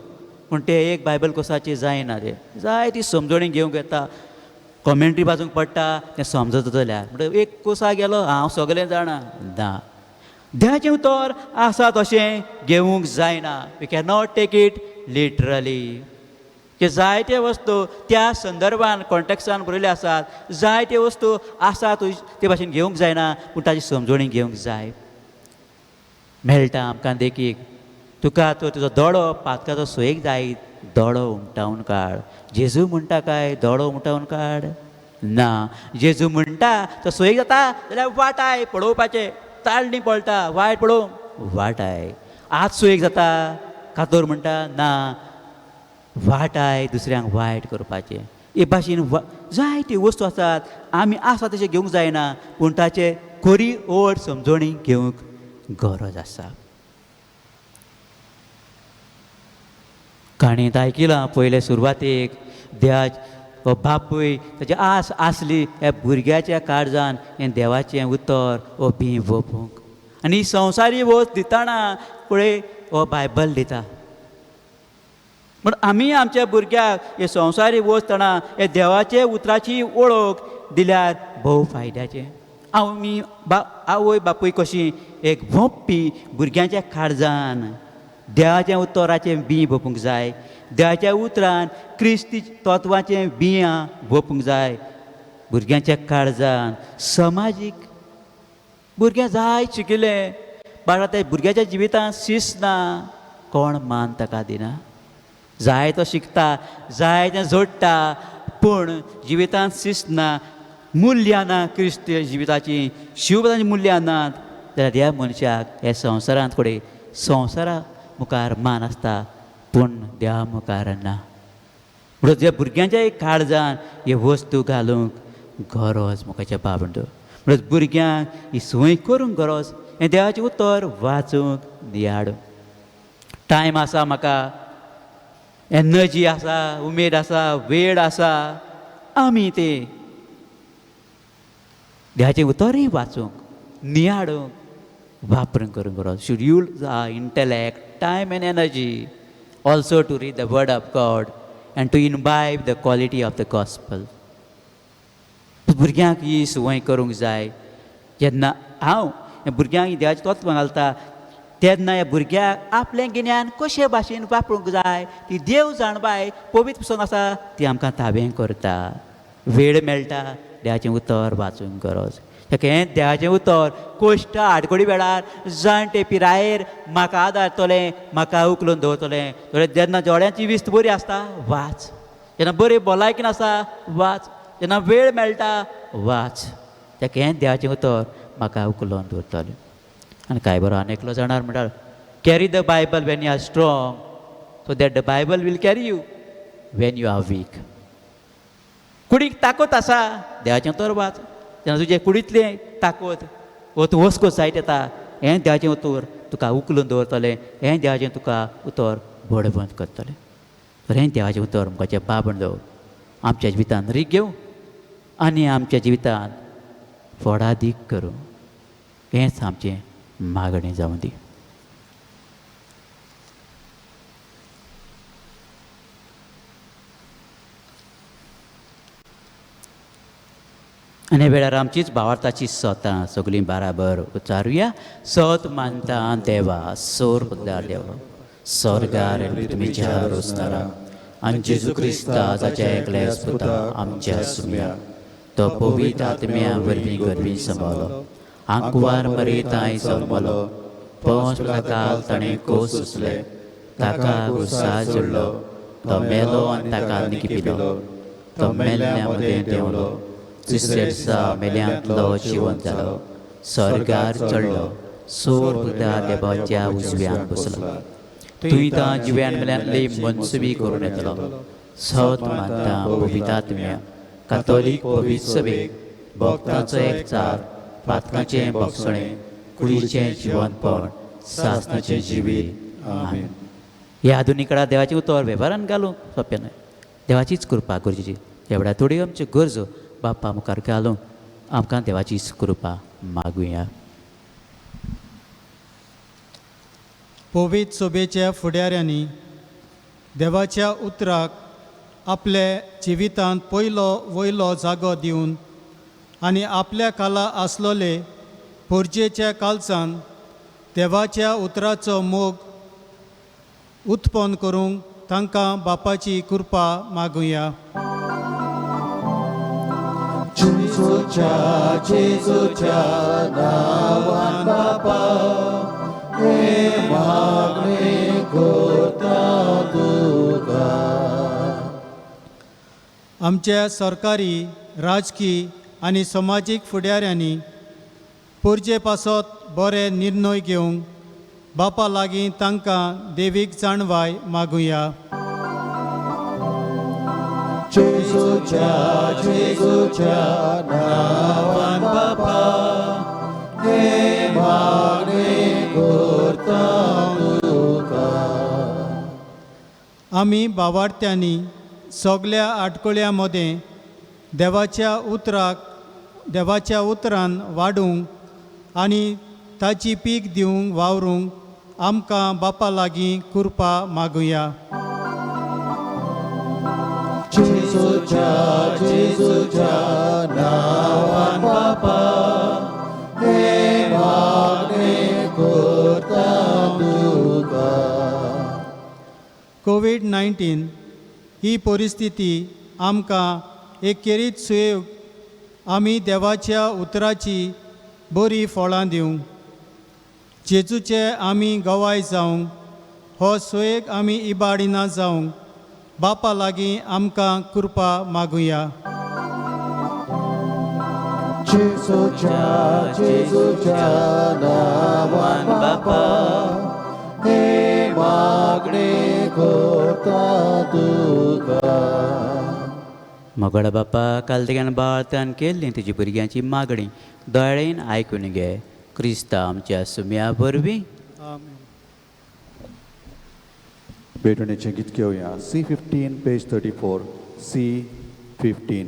पूण ते एक बायबल कोर्साचेर जायना. ते जाय ती समजणी घेवंक येता. कॉमेंट्री वाचूंक पडटा तें समजता जाल्यार. म्हणटकीर एक कोर्साक गेलो हांव सगळें जाणा ना. देवाचें उतर आसा तशें घेवंक जायना. We can not take it literally. जे जायते वस्तू त्या संदर्भान कॉन्टेक्स्टान बरयल्ले आसात. जायते वस्तू आसा ते भाशेन घेवंक जायना. पूण ताची समजणी घेवंक जाय. मेळटा आमकां देखीक तुका तो तुजो दोळो पातकाचो सोयेक जायत दोळो उमटावन काड. जेजू म्हणटा काय दोळो उमटावन काड ना. जेजू म्हणटा तो सोयेक जाता जाल्यार वाटाय पळोवपाचें. ताळणी पळटा वायट पळोवंक वाटाय. आज सोयेक जाता कातोर म्हणटा ना वाटाय दुसऱ्यांक वायट करपाचें. हे भाशेन जायत्यो वस्तू आसात आमी आसा तशें घेवंक जायना. पूण ताचे खरी ओड समजणी घेवंक गरज आसा. काणयेंत आयकिलां पयले सुरवातेक देवा बापूय ताची आस आसली ह्या भुरग्याच्या काळजान हें देवाचें उतर हो बी वोपूंक. आनी संवसारी वस्त दितना पळय हो बायबल दिता. पूण आमी आमच्या भुरग्याक हे संवसारी वस्त दितना हे देवाचे उतराची वळख दिल्यार भोव फायद्याचें. आमी आवय बापूय कशीं एक भोंपी भुरग्यांच्या काळजान देवाच्या उतराचें बी भोपूंक जाय. देवाच्या उतरान क्रिस्ती तत्वाचें बियां भोपूंक जाय भुरग्यांच्या काळजान. समाजीक भुरगें जाय शिकिल्लें बाळा त्या भुरग्याच्या जिवितांत शिस्त ना. कोण मान ताका दिना. जाय तो शिकता जाय तें जोडटा पूण जिवितांत शिस्त ना. मुल्यां ना क्रिस्ती जिविताची शिवताची मुल्यां नात जाल्यार ह्या मनशाक ह्या संवसारांत फुडें संवसारा मुखार मान आसता पूण देवा मुखार ना. म्हणून ह्या भुरग्यांच्या काळजान हे वस्तू घालूंक गरज मुखाच्या बाबंड. म्हणून भुरग्यांक ही संवय करूंक गरज. हें देवाचें उतर वाचूंक नियाडूंक. टायम आसा म्हाका एनर्जी आसा उमेद आसा वेळ आसा आमी ते देवाचें उतरय वाचूंक नियाडूंक वापरून करूंक गरज. Should use our intellect time and energy also to read the word of God and to imbibe the quality of the gospel. भुरग्यांक ही संवय करूंक जाय. जेन्ना हांव भुरग्यांक देवाचें तत्व घालता तेन्ना ह्या भुरग्याक आपलें गिन्यान कशे भाशेन वापरूंक जाय ती देव जाणबाय पवित्र पुस्तक आसा ती आमकां ताबें करता. वेळ मेळटा देवाचें उतर वाचूंक गरज. हें देवाचें उतर कोश्ट आडकोडी वेळार जाणटे पिरायेर म्हाका आदारतलें म्हाका उखलून दवरतलें. जेन्ना जोड्यांची विस्त बरी आसता वाच. जेन्ना बरी भलायकीन आसा वाच. जेन्ना वेळ मेळटा वाच. हें देवाचें उतर म्हाका उखलून दवरतलें. आनी कांय बरो आनी एकलो जाणार म्हणटा carry the Bible when you are strong so that the Bible will carry you when you are weak. कुडीक ताकत आसा देवाचें उतर वाच. जेन्ना तुजे कुडींतलें ताकत वो तूं वस्को जायत येता हें देवाचें उतर तुका उखलून दवरतलें. हें देवाचें तुका उतर बडबंद करतलें. तर हें देवाचें उतर मुखाचें बाबंडो आमच्या जिवितांत रीक घेवं आनी आमच्या जिवितांत फोडादीक करूं हेंच आमचें मागणें जावं दी. आनी वेळार आमचीच भावार्थाची सोतां सगळीं बाराबर उच्चारुया. सोत मानता देवा सोर पदार देवा स्वर्गार तुमीच्या रोसतारा आनी जेजू क्रिस्ता जाच्या एकल्याच पुता आमच्या सुम्या तो पवित्र आत्म्या वरवीं गरवीं संभाळलो. आंकवार मरेताय जल्मलो. पोंच काल ताणें कोस सुचले. ताका गुसा जोडलो. तो मेलो आनी ताका निकिपिलो. तो मेल्ल्या मदें देंवलो. तिसऱ्या दिसा मेल्यांतलो जिवंत जालो. स्वर्गार चडलो. सोर पुतार देवाच्या उजव्यान बसलो. तुवें तां जिव्यान मेल्यांतली मनसुबी करून येतलो. सोत मानता पवित्र आत्म्या कातोलीक पवित्र सभेक भक्तांचो एकचार पातकांचें भक्षणें कुडीचें जिवंतपण सासणाचें जिवीत. आमीन. ह्या आधुनीक काळात देवाचें उतर वेव्हारान घालूंक सोंपें न्हय. देवाचीच कृपा गरजेची. ह्या वेळार थोड्यो आमच्यो गरजो बाप्पा मुखार घालूंक आमकां देवाचीच कृपा मागुया. पवित्र सभेच्या फुडाऱ्यांनी देवाच्या उतराक आपल्या जिवितांत पयलो वयलो जागो दिवन आनी आपल्या काला आसलोले पोरजेच्या काळजांत देवाच्या उतराचो मोग उत्पन्न करूंक तांकां बापाची कृपा मागुया. जेजूच्या नांवान बापा हे मागणें करता तुका. आमच्या सरकारी राजकी आनी समाजीक फुडाऱ्यांनी पोरजे पासत बरे निर्णय घेवंक बापा लागीं तांकां देवीक जाणवाय मागुया. जेजूच्या नांवान बापा हे मागणें करता तुका. आमी भावार्थ्यांनी सगल्या आडकोळ्यां मदें देवाच्या उतरान वाडूंक आनी ताची पीक दिवंक वावरूंक आमकां बापा लागीं कृपा मागुया. जेजूच्या नांवान बापा हे मागणें करता तुका. कोविड-19 ही परिस्थिती आमकां एकेरीत सुयोग आमी देवाच्या उतराची बरी फळां दिवंक जेजूचे आमी गवाय जावंक हो सुयेग आमी इबाडिना जावंक बापा लागीं आमकां कृपा मागुया. जेजूच्या नांवान बापा हे मागणें करता तुका. मोगडा बापा कालदेगान बाळतान केल्ली तुजी भुरग्यांची मागणी दोळेन आयकून घे. क्रिस्ता आमच्या सुम्या वरवीं. भेटणेचें गीत घेवया. C15 page 34. C15.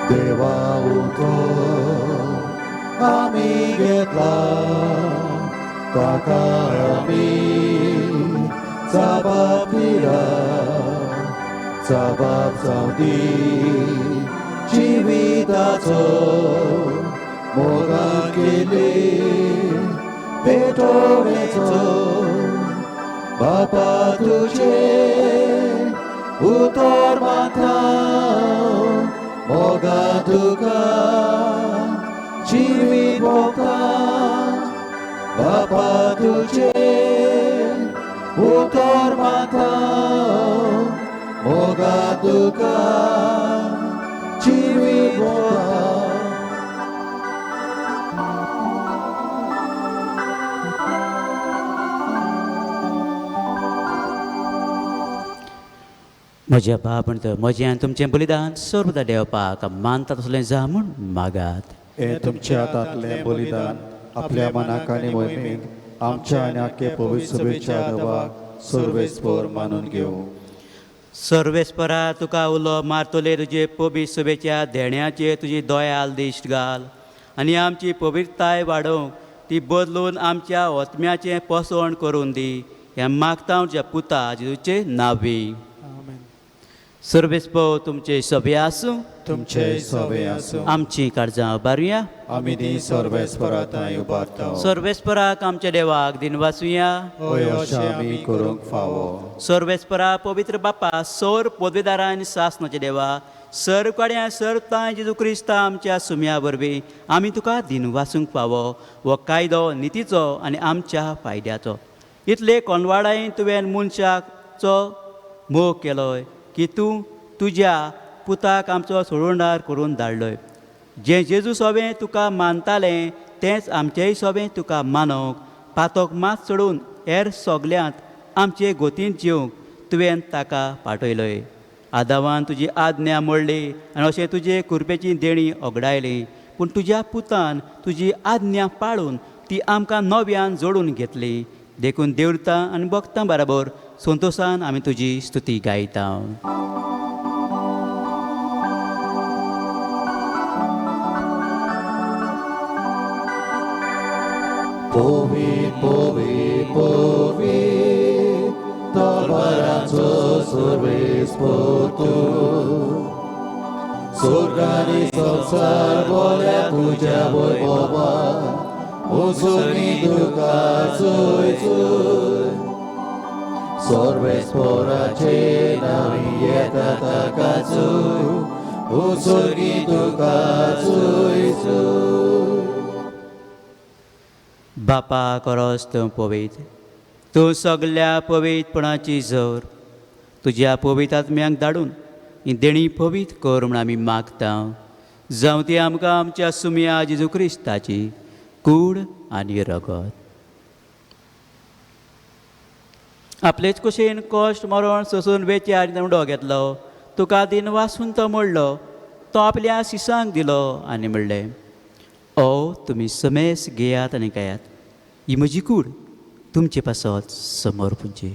देवा उतर आमी घेतला ताका आमी जबाब दिला. जबाब जावं दी जिविताचो मोगान केले भेटोवणेचो. बापा तुजे उतर माता मोगा तुका जिवीत भोगता. बापा तुजे उतर माता मोगा तुका जिवीत भोगता. म्हज्या बाबण म्हज्यान तुमचें बलिदान सोर्बदा देवपाक मानता तसलें जा म्हूण मागात. हे तुमच्या हातांतलें बलिदान आपल्या मनाक आनी मोहिमेक आमच्या आनी आख्खे पवित्र सभेच्या देवाक सर्वेस्पर मानून घेवं. सर्वेस्परा तुका उलो मारतले तुजे पबीत सभेच्या देण्याचेर तुजी दोयाल दिश्ट घाल आनी आमची पवित्रताय वाडोवंक ती बदलून आमच्या ओतम्याचें पसवण करून दी. हें मागता तुज्या पुता जेजूचे नांवी. सर्वेस्पो तुमचे सभे आसूं. तुमचे सवे आसूं. आमची काळजां उबारुया. आमी दी सर्वेस्पराताय उबारता. सर्वेस्पराक आमच्या देवाक दिन वाचुया. हय अशें आमी करूंक फावो. सर्वेस्परा पवित्र बापा सौर पदवीदारा आनी सासणाचे देवा सर काड्या सरतां जेजू क्रिस्ता आमच्या सुम्या वरवीं आमी तुका दिन वाचूंक फावो. हो कायदो नितीचो आनी आमच्या फायद्याचो. इतले कोनवाडाय तुवें मनशाचो मोग केलोय की तूं तुज्या पुताक आमचो सोडवणार करून धाडलोय. जें जेजू सोबें तुका मानतालें तेंच आमचेंय सोबें तुका मानोवंक पातोक मात सोडून हेर सोगल्यांत आमचे गोतीन जिवंक तुवें ताका पाठयलोय. आदावान तुजी आज्ञा मोडली आनी अशें तुजे कुरपेची देणी ओगडायली. पूण तुज्या पुतान तुजी आज्ञा पाळून ती आमकां नव्यान जोडून घेतली. देखून देवतां आनी भक्तां बराबर संतोशान आमी तुजी स्तुती गायता. पोवी पोवी पोवी तोरबाराचो सर्वेस्पर तूं. स्वर्गानी संवसार बोल्या तुज्या वैभवान उसुनी तुका चोय चोय. सर्वेस्पराचे नांवी येता ताका चोय उसुनी तुका चोय चोय. बापा करोस तूं पवित्र. तूं सगल्या पवित्रपणाची जोर तुज्या पवित्र आत्म्याक धाडून ही देणी पवित्र कर म्हूण आमी मागता. जावं ती आमकां आमच्या सुम्या जेजू क्रिस्ताची कूड आनी रगत. आपलेच कुशीन कश्ट मरण सोसून वेचार उडो घेतलो. तुका दिन वाचून तो मोडलो. तो आपल्या शिसांक दिलो आनी म्हणलें ओ तुमी समेस घेयात आनी खायात. ही म्हजी कूड तुमचे पासत समोर पुंजे.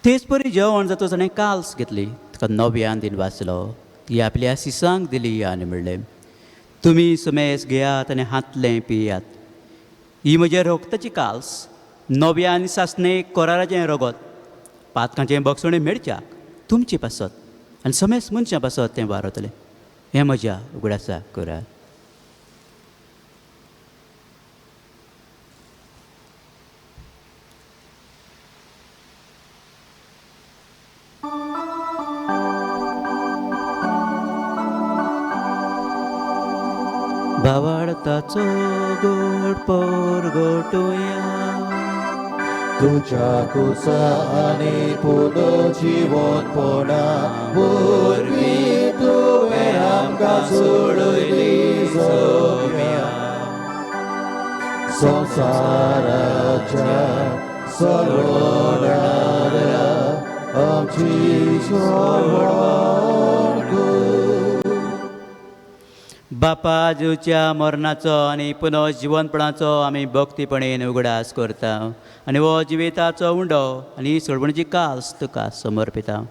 तेच परी जेवण जाता ताणें काल्स घेतली. ताका नव्यान दिन वाचलो. ती आपल्या शिसांक दिली आनी म्हणलें तुमी समेस घेयात आनी हातलें पियात. ही म्हज्या रोगताची काल्स नव्या आनी सासणे कोराराचें रगत पातकांचें बक्षणें मेळच्याक तुमचे पासत आनी समेस मनशां पासत तें वारतलें. हें म्हज्या उगडासा करात. भावार्थाचो गोड परगटुया. तुझ्या कुसा आनी पुनर्जीवनपणा वरवीं तुवें आमकां सोडयली सोम्या. संवसाराच्या सर्वोणाऱ्या आमची सोडवण कर. बापा जेवच्या मरणाचो आनी पुनर्जीवनपणाचो आमी भक्तीपणेन उगडास करता आनी हो जिविताचो उंडो आनी सोडवणीची कास तुका समर्पिता.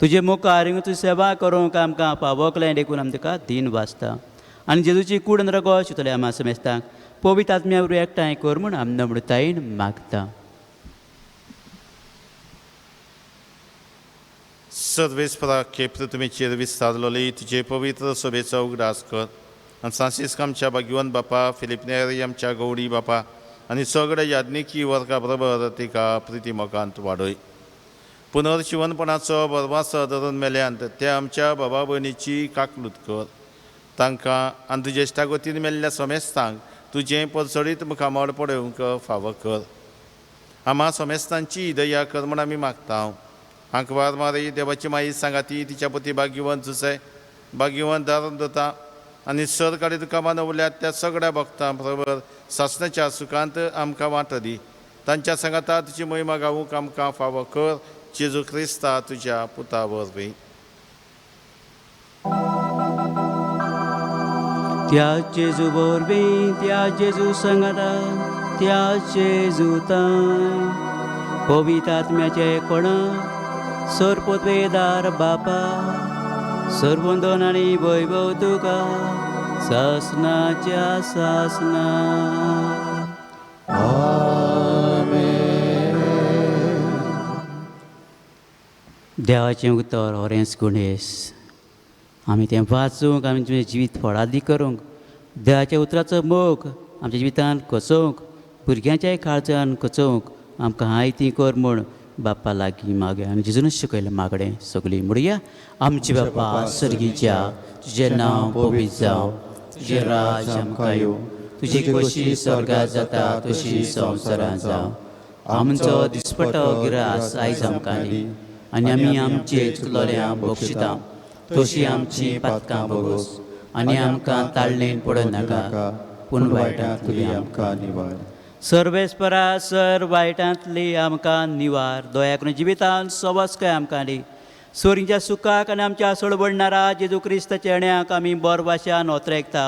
तुजे मुखार तुजी सेवा करूंक आमकां फावोकलें देखून आमी तुका दिन वाचता आनी जेजूची कूड रगत शितले आमी समेस्तांक पवित्र आत्म्या बरोबर एकठांय कर म्हूण आमी नम्रतायेन मागता. सर्वेस्पराक केप्र तुमी चेर विस्तारलोली तुजे पवित्र सभेचो उगडास कर. आनी फ्रांसीस आमच्या भाग्यवंत बापा फिलिप नेरी आमच्या गौडी बापा आनी सगळ्या याज्ञिकी वर्गा बरोबर तिका प्रितीमोगांत वाडय. पुनर्जीवनपणाचो बरवासो धरून मेल्यांत त्या आमच्या बाबा भयणीची काकलूत कर. तांकां आनी तुजे इश्टागतीन मेल्ल्या समेस्तांक तुजें परसडीत मुखामोड पळोवंक फावो कर. आम्हा समेस्तांची दया कर म्हूण आमी मागता. आंकवार मारी देवाची माई सांगाती तिच्या पती भाग्यवंत जुसे भाग्यवंत दारून दोता आनी सर काडी तुका मानवल्यात त्या सगळ्या भक्तां बरोबर सासणाच्या सुखांत आमकां वांटो दी. तांच्या सांगाता तुजी महिमा गावूंक आमकां फावो कर. जेजू क्रिस्ता तुज्या पुता वरवीं त्या जेजू वरवीं त्या जेजू संगता त्या जेजू ताय पवित्र आत्म्याचे कोणा सर्पोद्वेदार बापा सर्वंदन आनी वैभव तुका सासनाच्या सासना देवाचें उतर होरेंच गुणेस आमी तें वाचूंक आमी तुजें जिवीत फळादी करूंक देवाच्या उतराचो मोग आमच्या जिवितांत कोचोवंक भुरग्यांच्याय काळजान कोचोवंक आमकां हायती कर म्हूण बाप्पा लागीं मागया आनी जेजूनच शिकयलें मागणें सगळीं म्हणुया आमचे बाप्पा सर्गीच्या तुजें नांव पवित्र जावं तुजें राज आमकां येवं तुजी कशी स्वर्गांत जाता तशी संवसारांत जावं आमचो दिसपटो गिरास आयज आमकां दी आनी आमी आमचे चुकलोल्यांक बक्षिता तशी आमची पातकां बोगोस आनी आमकां ताळणेन पडोवं नाका पूण वायटांतली आमकां निवार सर्वेस्परा सर वायटांतली आमकां निवार दया करून जिवितांत सवस्कय आमकां दी सोरींच्या सुखाक आनी आमच्या सोडबडणारा जेजू क्रिस्ताचे अण्याक आमी बरभाशान ओतरेकता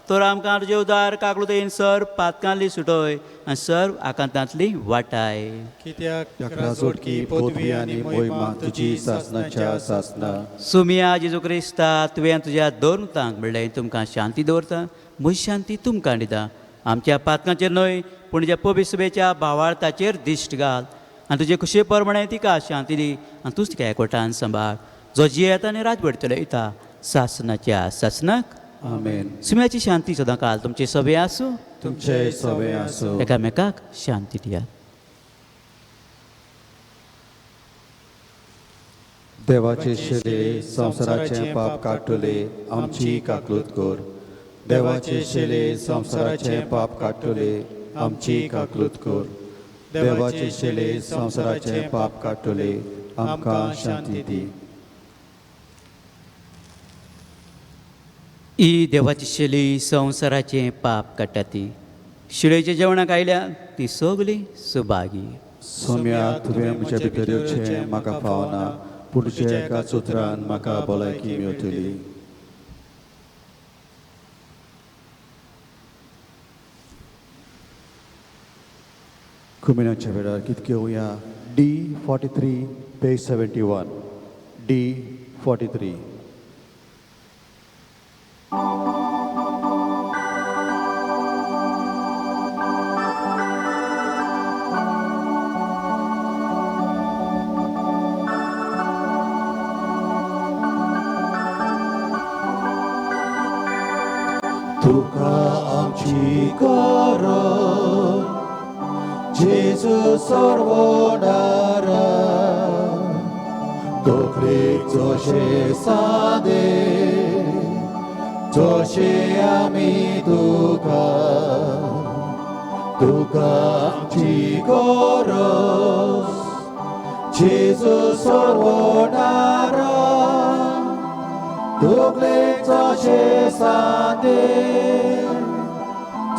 तर आमकां तुजे उदार काकलुतेन सर पातकांतली सुटोय आनी सर आकांतांतली वाटाय कित्याक राजोडकी पदवी आनी मोहिमा तुजी सासनाच्या सासना सुमिया जेजू क्रिस्ता तुवें तुज्या दोरतांक म्हणलें तुमकां शांती दवरता म्हजी शांती तुमकां दिता आमच्या पातकांचेर न्हय पूण तुज्या पवित्र सभेच्या भावार्थाचेर दिश्ट घाल आनी तुजे खुशे प्रमाणे तिका शांती दी आनी तूंच तिका एकवटान सांबाळ जो जियेत आनी राजवट चलयता सासनाच्या सासनाक आमेन सुम्याची शांती सदां काल तुमचे सभे आसूं तुमचे सवे आसूं एकामेकाक शांती दियात देवाचे शेले संवसाराचे पाप काडटले आमची काकलूत कर देवाचे शेले संवसाराचे पाप काडटले आमची काकलूत कर देवाचे शेले संवसाराचे पाप काडटले आमकां शांती दी ही देवाची शेली संवसाराचें पाप काडटा ती शिळेच्या जेवणाक आयल्या ती सगळी सुभागी सोम्या तुवें म्हज्या भितर येवचें म्हाका फावना पूण तुज्या एकाच उतरान म्हाका भलायकी मेळटली कुमिनाच्या वेळार कितें घेवया D43 पेज 71 D43 तुका आमची गरज जेजू सर्वोदारा तकलेक जशे सादे जशे आमी तुका तुका आमची गरज जेजू सर्वोदारा तकलेक जशे सादे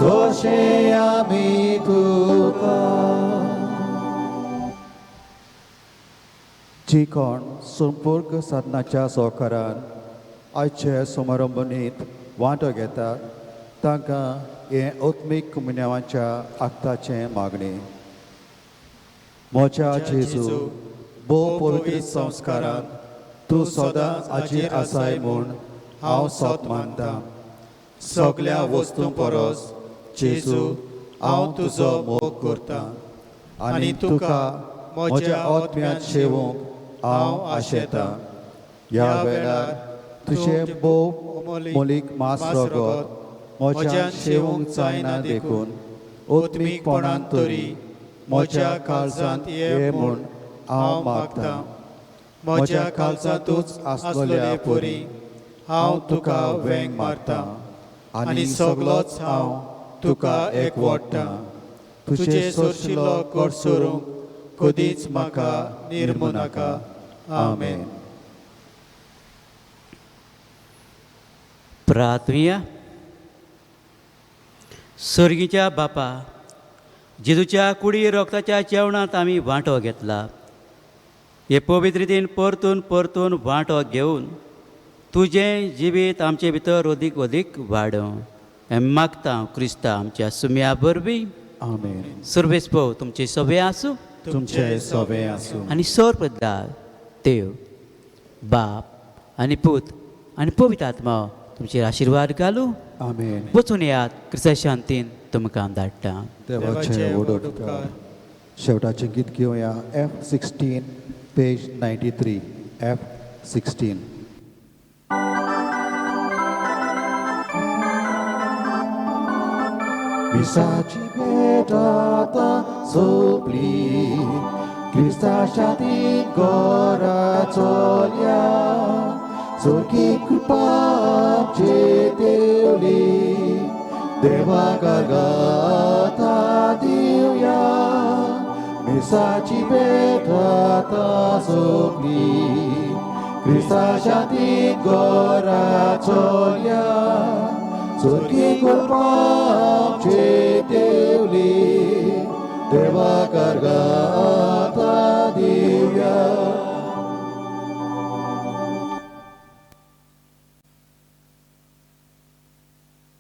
जशे आमी तुका जी कोण संपर्क साधनाच्या सहकारान आयचे समारंभणीत वांटो घेतात तांकां हे आत्मीक कुमिन्यावांच्या आक्ताचे मागणी म्हज्या जेजू भोव पवित्र संस्कारान तूं सदांच हाजीर आसाय म्हूण हांव सोत मानतां सगळ्या वस्तूं परस जेजू हांव तुजो मोग करतां आनी तुका म्हज्या आत्म्यांत शेवूंक हांव आशेतां ह्या वेळार तुजें भोव मोलीक मास रगत म्हज्यान शेवूंक जायना देखून आत्मीकपणान तरी म्हज्या काळजांत ये म्हूण हांव मागतां म्हज्या काळजांतूच आसलोले परी हांव तुका वेंग मारतां आनी सगळोच हांव तुका एकवडटां तुजे सोरशिल्लो कोट सोरूंक कधीच म्हाका निर्मू नाका आमेन प्रार्थुया सर्गीच्या बापा जेजूच्या कुडी रोगताच्या जेवणांत आमी वांटो घेतला हे पवित्र दिन परतून परतून वांटो घेवन तुजें जिवीत आमचे भितर अदीक वाडों हें मागता हांव क्रिस्ता आमच्या सुम्या बरबी आमेन. सर्वेस्पो तुमचे सवे आसूं तुमचे सवे आसूं. आनी सर्वदार देव बाप आनी पूत आनी पवित्र आत्मा तुमचेर आशिर्वाद घालूं. आमेन. वचून येयात क्रिस्ता शांतीन तुमकां धाडटा. देवाचे वडोदकार. शेवटाचें गीत घेवया F16 पेज 93 F16. मिसाची भेट आता सोंपली, क्रिस्ताच्या ती गोरा चोल्या, सोरकी कृपा आमचे देवली, देवा गाता दिवया. मिसाची भेट आता सोंपली, क्रिस्ताच्या ती गोरा चोल्या, सोरकी कृपा आमचे देवली, देवा गाता